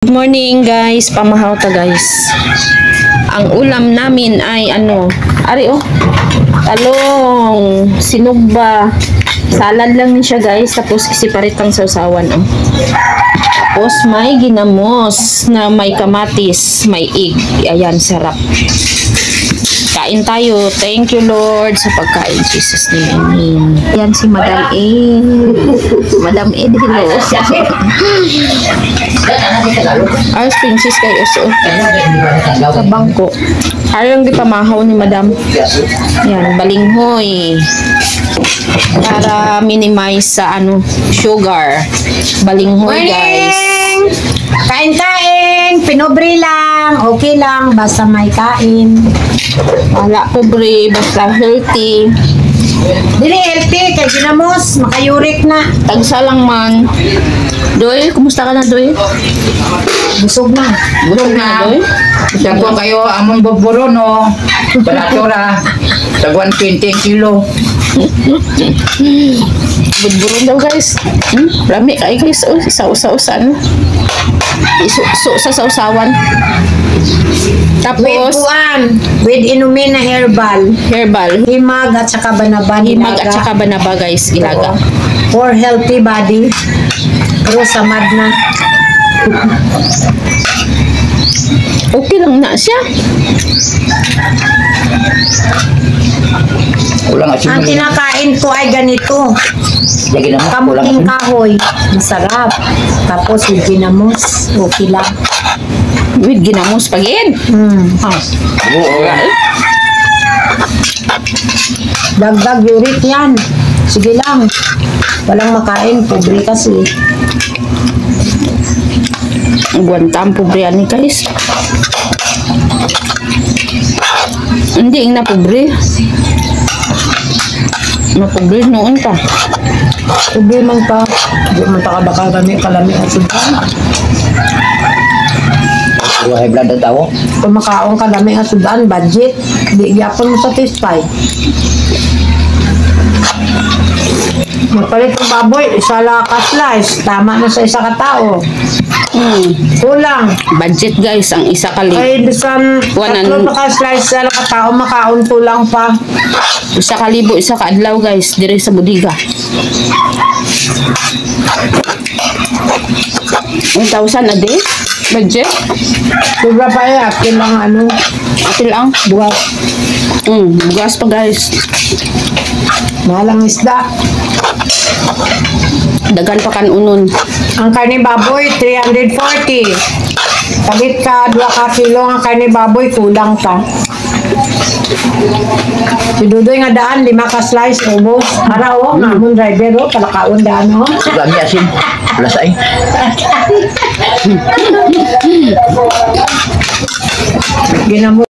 Good morning guys, pamahaw ta guys. Ang ulam namin ay talong, sinugba, salad lang din siya guys, tapos isiparitang sausawan Tapos may ginamos na may kamatis, may egg. Ayan, sarap. Kain tayo. Thank you Lord sa pagkain, Jesus name. Ayan si Madam Ed. Madam Ed, hello. Ay, princess kayo sa bangko. Ayong di pamahaw ni Madam. Yan, balinghoy. Para minimize sa sugar. Balinghoy guys. Kain-kain, pinobre lang, okay lang, basta may kain. Wala pobre, basta healthy. Dili healthy, kay ginamos, makayurik na. Tagsa lang man. Doy, kumusta ka na Doy? Busog na. Busog na Doy? Siya po kayo, among buburo, no? Palatura. Tagwan 20 kilo. Budburon daw guys. Lami kay guys. Sa-usa-usan. Sa sausawan. Tapos with inumin na herbal. Himag at saka banaba. Himag at saka banaba guys, ilaga. For healthy body. Pero samad na. Okay lang na siya. Ang kinakain ko ay ganito. Lagi naman, Kamuting kahoy. Masarap. Tapos with ginamos. Okay lang. With ginamos pagin. Dagdag uric yan. Sige lang. Walang makain. Pobre kasi. Guantam pobre ani guys. Hindi na pobre. Mapobre noon ka. Pobre man pa. Hindi man ta kabakal kalami at sudan. High blood ang tao. Kung makaon kalami at sudan, budget. Di gyapon mo satisfied. Magpalit ng baboy, isa lang ka-slice. Tama na sa isa katao. Kulang. Budget guys, ang isa kali. Ay, bisan tatlo na ka-slice sa lang katao, makaon tulang pa. Isa kalibo, isa kaadlaw guys, dire sa budiga. 1,000 a day? Budget? Sobra pa eh, akin lang Atil ang? buwas. Bugas pa guys. Mahalang isda. Dagan pa kan unon. Ang karne baboy, 340. Palit ka, 2 ka kilo ang karne baboy, kulang pa. Si Dudoy nga daan, 5 ka slice, ubos. Para namon driver palakaon daan Dami asin. Lasay. Ginamo.